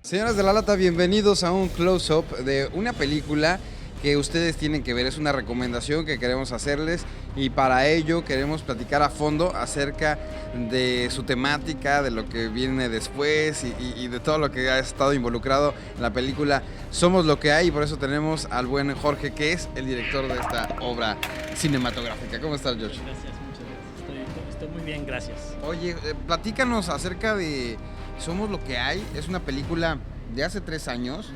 Señoras de la Lata, bienvenidos a un close-up de una película que ustedes tienen que ver. Es una recomendación que queremos hacerles y para ello queremos platicar a fondo acerca de su temática, de lo que viene después y de todo lo que ha estado involucrado en la película Somos lo que hay, y por eso tenemos al buen Jorge, que es el director de esta obra cinematográfica. ¿Cómo estás, Josh? Gracias, muchas gracias. Estoy muy bien, gracias. Oye, platícanos acerca de Somos lo que hay. Es una película de hace 3 años,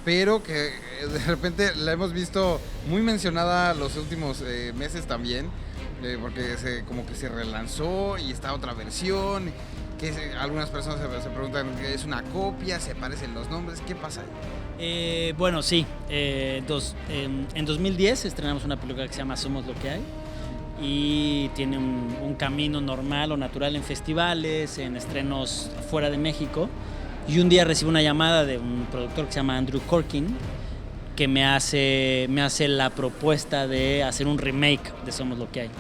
pero que de repente la hemos visto muy mencionada los últimos meses también, porque como que se relanzó y está otra versión, algunas personas se preguntan que es una copia, se parecen los nombres, ¿qué pasa ahí? Bueno, sí, en 2010 estrenamos una película que se llama Somos lo que hay y tiene un camino normal o natural en festivales, en estrenos fuera de México. Y un día recibo una llamada de un productor que se llama Andrew Corkin, que me hace la propuesta de hacer un remake de Somos lo que hay.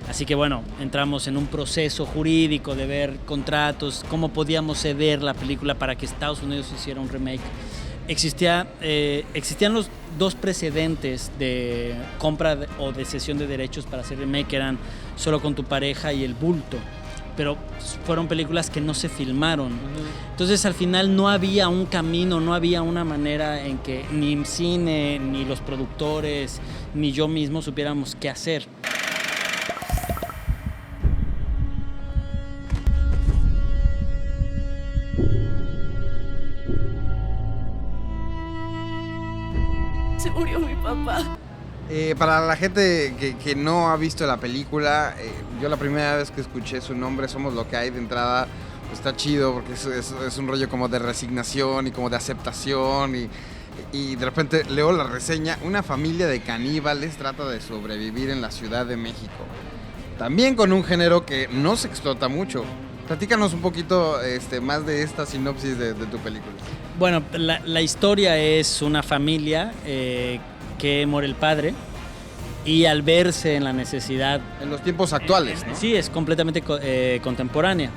Así que bueno, entramos en un proceso jurídico de ver contratos, cómo podíamos ceder la película para que Estados Unidos hiciera un remake. Existían los 2 precedentes de compra o de cesión de derechos para hacer remake, que eran Solo con tu pareja y El bulto, pero fueron películas que no se filmaron. Entonces al final no había un camino, no había una manera en que ni cine, ni los productores, ni yo mismo supiéramos qué hacer. Se murió mi papá. Para la gente que no ha visto la película, yo la primera vez que escuché su nombre, Somos lo que hay, de entrada, pues está chido porque es un rollo como de resignación y como de aceptación y de repente leo la reseña. Una familia de caníbales trata de sobrevivir en la Ciudad de México, también con un género que no se explota mucho. Platícanos un poquito más de esta sinopsis de tu película. Bueno, la historia es una familia que muere el padre y al verse en la necesidad... En los tiempos actuales, ¿no? Sí, es completamente contemporánea.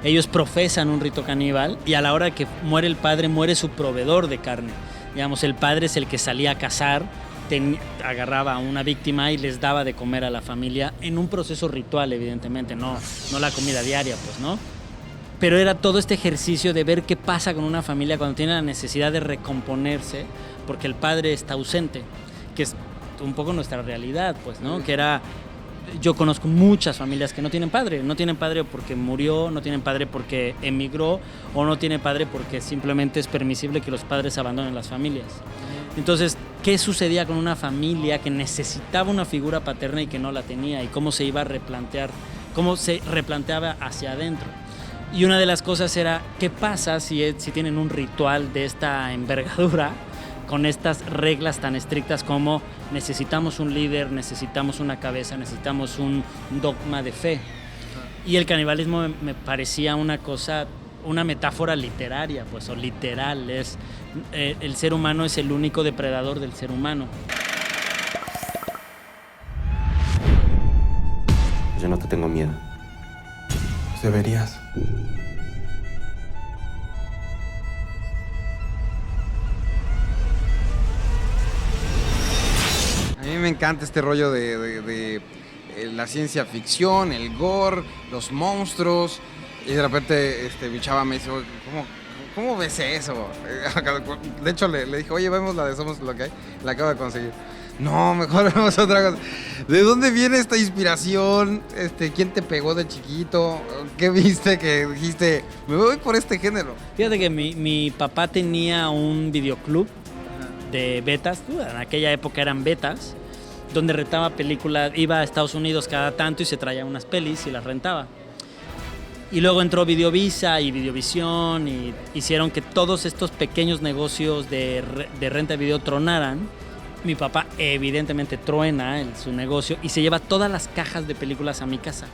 Ellos profesan un rito caníbal y a la hora que muere el padre, muere su proveedor de carne. Digamos, el padre es el que salía a cazar, agarraba a una víctima y les daba de comer a la familia en un proceso ritual, evidentemente, no la comida diaria, pues, ¿no? Pero era todo este ejercicio de ver qué pasa con una familia cuando tiene la necesidad de recomponerse porque el padre está ausente, que es un poco nuestra realidad, pues, ¿no? Que era, yo conozco muchas familias que no tienen padre porque murió, no tienen padre porque emigró o no tienen padre porque simplemente es permisible que los padres abandonen las familias. Entonces, ¿qué sucedía con una familia que necesitaba una figura paterna y que no la tenía? Y cómo se iba a replantear, cómo se replanteaba hacia adentro. Y una de las cosas era, ¿qué pasa si tienen un ritual de esta envergadura con estas reglas tan estrictas como necesitamos un líder, necesitamos una cabeza, necesitamos un dogma de fe? Y el canibalismo me parecía una metáfora literaria, pues, o literal. El ser humano es el único depredador del ser humano. Yo no te tengo miedo. Deberías. A mí me encanta este rollo de la ciencia ficción, el gore, los monstruos. Y de repente mi chava me dice, ¿cómo ves eso? De hecho le dije, oye, vemos la de Somos lo que hay. La acabo de conseguir. No, mejor vemos otra cosa. ¿De dónde viene esta inspiración? ¿Quién te pegó de chiquito? ¿Qué viste que dijiste, me voy por este género? Fíjate que mi papá tenía un videoclub de betas, en aquella época eran betas, donde rentaba películas, iba a Estados Unidos cada tanto y se traía unas pelis y las rentaba. Y luego entró Videovisa y Videovisión y hicieron que todos estos pequeños negocios de renta de video tronaran. Mi papá evidentemente truena su negocio y se lleva todas las cajas de películas a mi casa.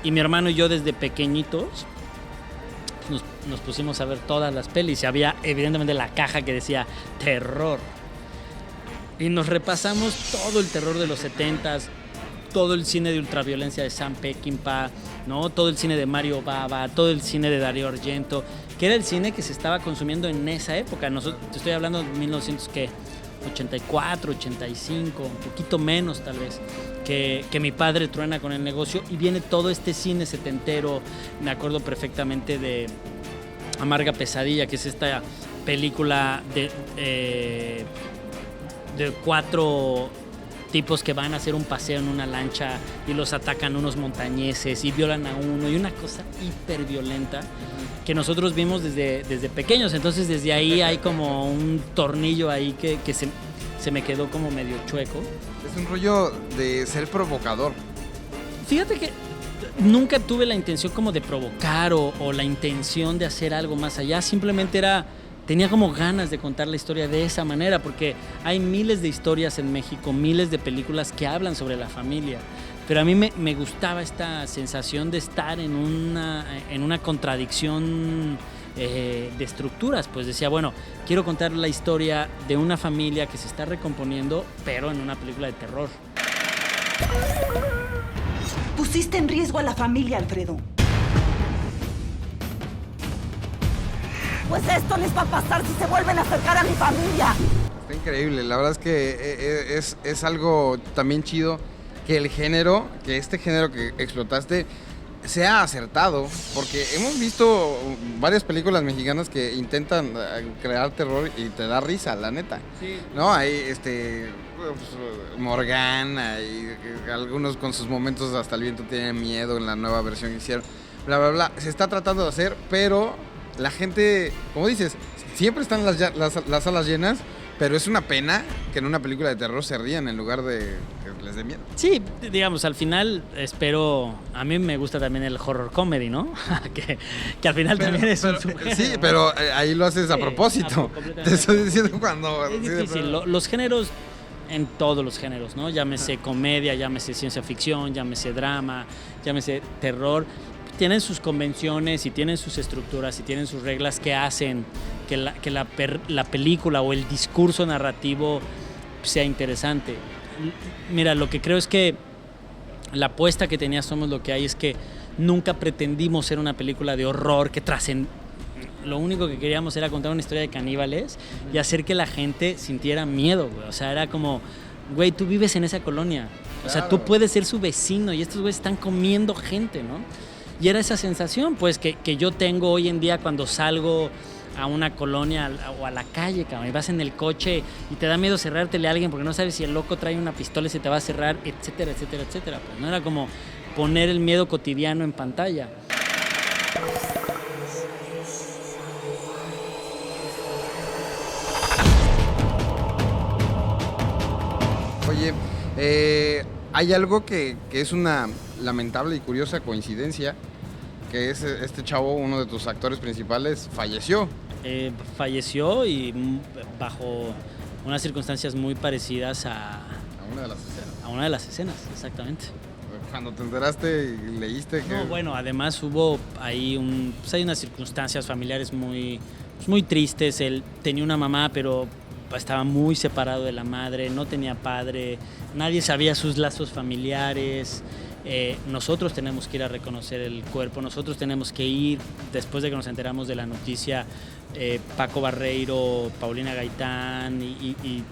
Y mi hermano y yo desde pequeñitos nos pusimos a ver todas las pelis y había evidentemente la caja que decía terror. Y nos repasamos todo el terror de los 70s, todo el cine de ultraviolencia de Sam Peckinpah, ¿no? Todo el cine de Mario Bava, todo el cine de Darío Argento. que era el cine que se estaba consumiendo en esa época. Te estoy hablando de 1984, 85, un poquito menos tal vez, que mi padre truena con el negocio y viene todo este cine setentero. Me acuerdo perfectamente de Amarga Pesadilla, que es esta película de 4 tipos que van a hacer un paseo en una lancha y los atacan unos montañeses y violan a uno, y una cosa hiper violenta que nosotros vimos desde pequeños. Entonces desde ahí hay como un tornillo ahí que se me quedó como medio chueco. Es un rollo de ser provocador. Fíjate que nunca tuve la intención como de provocar o la intención de hacer algo más allá. Simplemente tenía como ganas de contar la historia de esa manera, porque hay miles de historias en México, miles de películas que hablan sobre la familia. Pero a mí me gustaba esta sensación de estar en una contradicción de estructuras. Pues decía, bueno, quiero contar la historia de una familia que se está recomponiendo, pero en una película de terror. Pusiste en riesgo a la familia, Alfredo. Pues esto les va a pasar si se vuelven a acercar a mi familia. Está increíble, la verdad es que es algo también chido que este género que explotaste sea acertado, porque hemos visto varias películas mexicanas que intentan crear terror y te da risa, la neta. Sí. ¿No? Hay Morgana y algunos con sus momentos hasta el viento tiene miedo en la nueva versión que hicieron, bla, bla, bla. Se está tratando de hacer, pero la gente, como dices, siempre están las salas llenas, pero es una pena que en una película de terror se rían en lugar de que les dé miedo. Sí, digamos, al final a mí me gusta también el horror comedy, ¿no? que al final también es un subgénero. Sí, pero ahí lo haces a propósito. Te estoy diciendo cuando... Es difícil, los géneros, en todos los géneros, ¿no? Llámese comedia, llámese ciencia ficción, llámese drama, llámese terror, tienen sus convenciones y tienen sus estructuras y tienen sus reglas que hacen que la película o el discurso narrativo sea interesante. Mira, lo que creo es que la apuesta que tenía Somos lo que hay es que nunca pretendimos ser una película de horror que trascendiera. Lo único que queríamos era contar una historia de caníbales y hacer que la gente sintiera miedo, güey. O sea, era como, güey, tú vives en esa colonia. O sea, tú puedes ser su vecino y estos güeyes están comiendo gente, ¿no? Y era esa sensación, pues, que yo tengo hoy en día cuando salgo a una colonia o a la calle, cabrón, y vas en el coche y te da miedo cerrártele a alguien porque no sabes si el loco trae una pistola y se te va a cerrar, etcétera, etcétera, etcétera. Pues no era como poner el miedo cotidiano en pantalla. Oye, hay algo que es una lamentable y curiosa coincidencia, que es este chavo, uno de tus actores principales, falleció. Falleció y bajo unas circunstancias muy parecidas A una de las escenas. a una de las escenas, exactamente. Cuando te enteraste y leíste que... No, bueno, además hubo ahí hay unas circunstancias familiares muy tristes. Él tenía una mamá, pero estaba muy separado de la madre, no tenía padre, nadie sabía sus lazos familiares. Nosotros tenemos que ir a reconocer el cuerpo, nosotros tenemos que ir, después de que nos enteramos de la noticia, Paco Barreiro, Paulina Gaitán y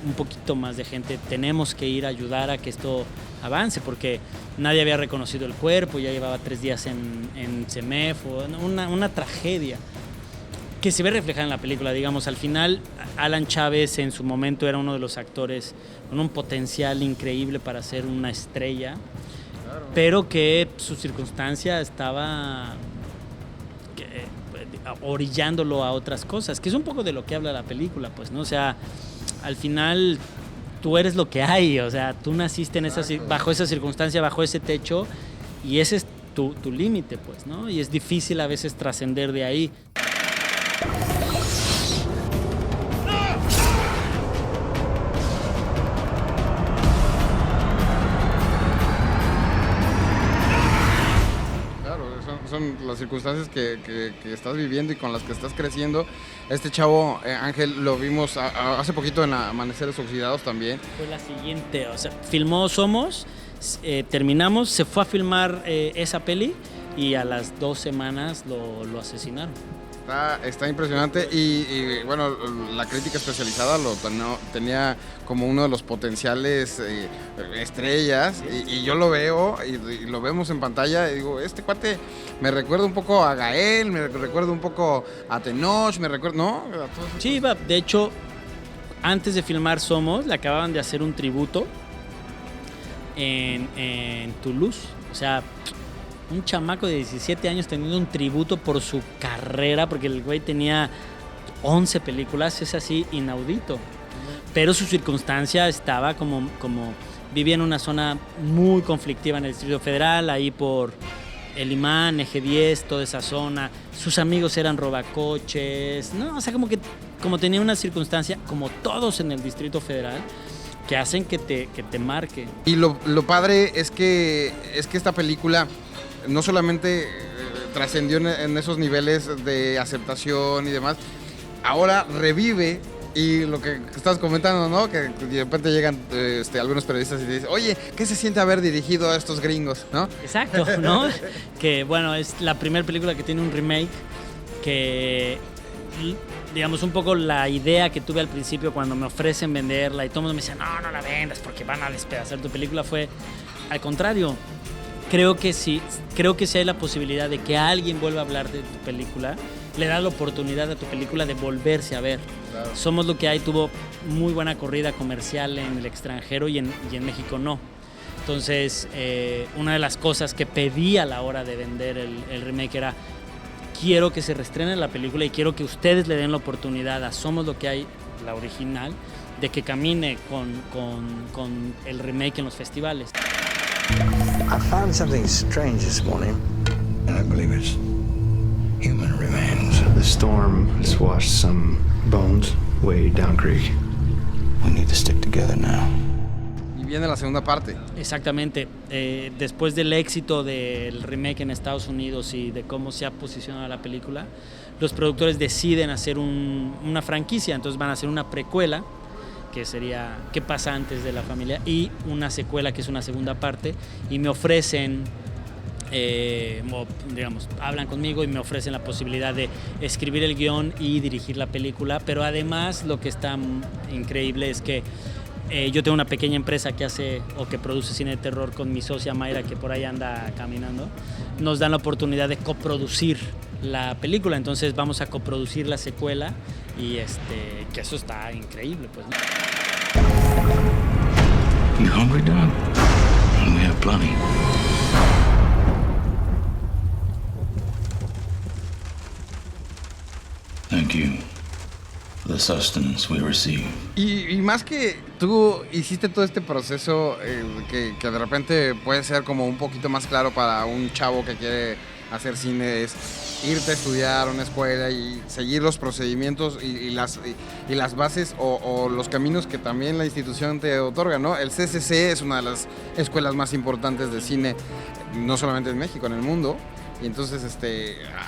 un poquito más de gente, tenemos que ir a ayudar a que esto avance, porque nadie había reconocido el cuerpo, ya llevaba 3 días en CEMEF, una tragedia que se ve reflejada en la película. Digamos, al final Alan Chávez en su momento era uno de los actores con un potencial increíble para ser una estrella, pero que su circunstancia estaba orillándolo a otras cosas, que es un poco de lo que habla la película, pues, ¿no? O sea, al final tú eres lo que hay, o sea, tú naciste bajo esa circunstancia, bajo ese techo, y ese es tu límite, pues, ¿no? Y es difícil a veces trascender de ahí. Son las circunstancias que estás viviendo y con las que estás creciendo. Este chavo, Ángel, lo vimos hace poquito en Amaneceres Oxidados también. Fue la siguiente, o sea, filmó Somos, terminamos, se fue a filmar esa peli y a las 2 semanas lo asesinaron. Está impresionante y, bueno, la crítica especializada tenía como uno de los potenciales estrellas y yo lo veo y lo vemos en pantalla y digo, este cuate me recuerda un poco a Gael, me recuerda un poco a Tenoch, me recuerda, ¿no? Sí, de hecho, antes de filmar Somos, le acababan de hacer un tributo en Toulouse, o sea, un chamaco de 17 años teniendo un tributo por su carrera, porque el güey tenía 11 películas, es así inaudito. Pero su circunstancia estaba como vivía en una zona muy conflictiva en el Distrito Federal, ahí por El Imán, Eje 10, toda esa zona. Sus amigos eran robacoches, ¿no? O sea, como tenía una circunstancia, como todos en el Distrito Federal, que hacen que te marque. Y lo padre es que esta película no solamente trascendió en esos niveles de aceptación y demás, ahora revive, y lo que estás comentando, ¿no? Que de repente llegan algunos periodistas y te dicen, oye, ¿qué se siente haber dirigido a estos gringos, no? Exacto, ¿no? Que bueno, es la primera película que tiene un remake, que digamos un poco la idea que tuve al principio cuando me ofrecen venderla y todo el mundo me dice, no la vendas porque van a despedazar tu película, fue al contrario. Creo que sí hay la posibilidad de que alguien vuelva a hablar de tu película, le da la oportunidad a tu película de volverse a ver. Claro. Somos lo que hay tuvo muy buena corrida comercial en el extranjero y en México no. Entonces, una de las cosas que pedí a la hora de vender el remake era, quiero que se reestrene la película y quiero que ustedes le den la oportunidad a Somos lo que hay, la original, de que camine con el remake en los festivales. I found something strange this morning, and I believe it's human remains. The storm has washed some bones way down creek. We need to stick together now. Y viene la segunda parte. Exactamente. Después del éxito del remake en Estados Unidos y de cómo se ha posicionado la película, los productores deciden hacer una franquicia, entonces van a hacer una precuela, que sería ¿Qué pasa antes de la familia? Y una secuela que es una segunda parte, y me ofrecen, digamos, hablan conmigo y me ofrecen la posibilidad de escribir el guión y dirigir la película, pero además lo que está increíble es que yo tengo una pequeña empresa que hace o que produce cine de terror con mi socia Mayra, que por ahí anda caminando. Nos dan la oportunidad de coproducir la película, entonces vamos a coproducir la secuela y que eso está increíble, pues, ¿no? You hungry, Dad? We have plenty. Thank you for the sustenance we receive. Y más que tú hiciste todo este proceso que de repente puede ser como un poquito más claro para un chavo que quiere hacer cine, es irte a estudiar a una escuela y seguir los procedimientos y las bases o los caminos que también la institución te otorga, ¿no? El CCC es una de las escuelas más importantes de cine, no solamente en México, en el mundo. Y entonces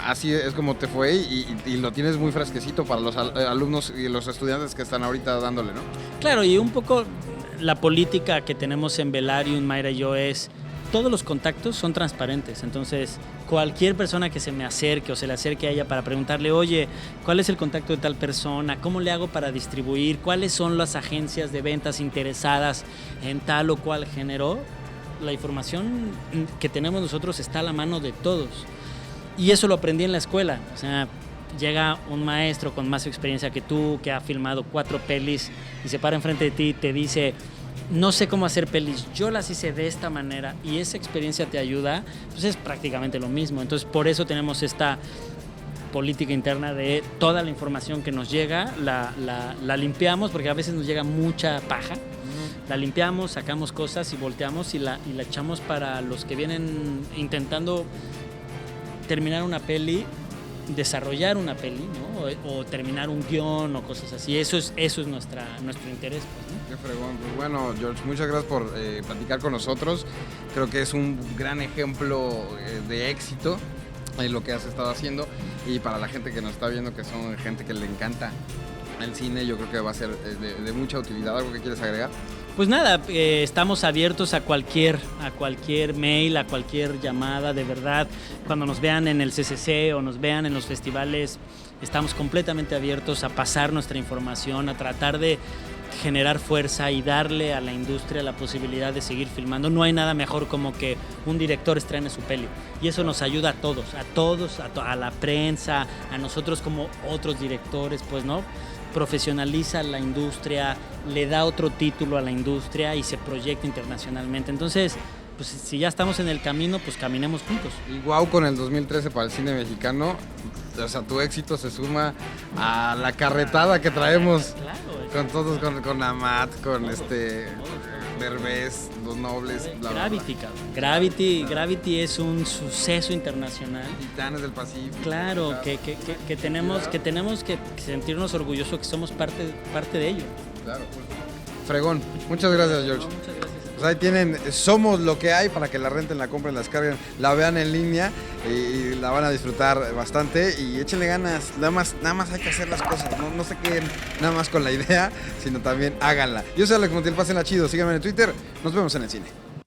así es como te fue y lo tienes muy fresquecito para los alumnos y los estudiantes que están ahorita dándole, ¿no? Claro, y un poco la política que tenemos en Velarium, Mayra y yo, es todos los contactos son transparentes, entonces cualquier persona que se me acerque o se le acerque a ella para preguntarle, oye, ¿cuál es el contacto de tal persona? ¿Cómo le hago para distribuir? ¿Cuáles son las agencias de ventas interesadas en tal o cual género? La información que tenemos nosotros está a la mano de todos. Y eso lo aprendí en la escuela. O sea, llega un maestro con más experiencia que tú, que ha filmado 4 pelis y se para enfrente de ti y te dice, no sé cómo hacer pelis, yo las hice de esta manera, y esa experiencia te ayuda, pues es prácticamente lo mismo. Entonces, por eso tenemos esta política interna de toda la información que nos llega, la limpiamos, porque a veces nos llega mucha paja. La limpiamos, sacamos cosas y volteamos y la echamos para los que vienen intentando terminar una peli, desarrollar una peli, ¿no? o terminar un guión o cosas así. Eso es nuestro interés, pues, ¿no? Qué fregón. Pues bueno, George, muchas gracias por platicar con nosotros. Creo que es un gran ejemplo de éxito en lo que has estado haciendo, y para la gente que nos está viendo, que son gente que le encanta el cine, yo creo que va a ser de mucha utilidad. ¿Algo que quieres agregar? Pues nada, estamos abiertos a cualquier mail, a cualquier llamada, de verdad. Cuando nos vean en el CCC o nos vean en los festivales, estamos completamente abiertos a pasar nuestra información, a tratar de generar fuerza y darle a la industria la posibilidad de seguir filmando. No hay nada mejor como que un director estrene su peli, y eso nos ayuda a todos, a la prensa, a nosotros como otros directores, pues, ¿no? Profesionaliza la industria, le da otro título a la industria y se proyecta internacionalmente. Entonces, pues si ya estamos en el camino, pues caminemos juntos. Y guau, con el 2013 para el cine mexicano, o sea, tu éxito se suma a la carretada que traemos. Claro, con todos, con Amat, con Derbez, Los Nobles, bla, bla, Gravity, bla. cabrón. Gravity es un suceso internacional. Titanes del Pacífico. Claro, que tenemos que sentirnos orgullosos que somos parte de ello. Claro. Fregón. Muchas gracias, George. No, muchas gracias. Pues ahí tienen Somos lo que hay, para que la renten, la compren, la descarguen, la vean en línea y la van a disfrutar bastante. Y échenle ganas, nada más hay que hacer las cosas, no se queden nada más con la idea, sino también háganla. Yo soy Alex Montiel, pásenla chido, síganme en Twitter, nos vemos en el cine.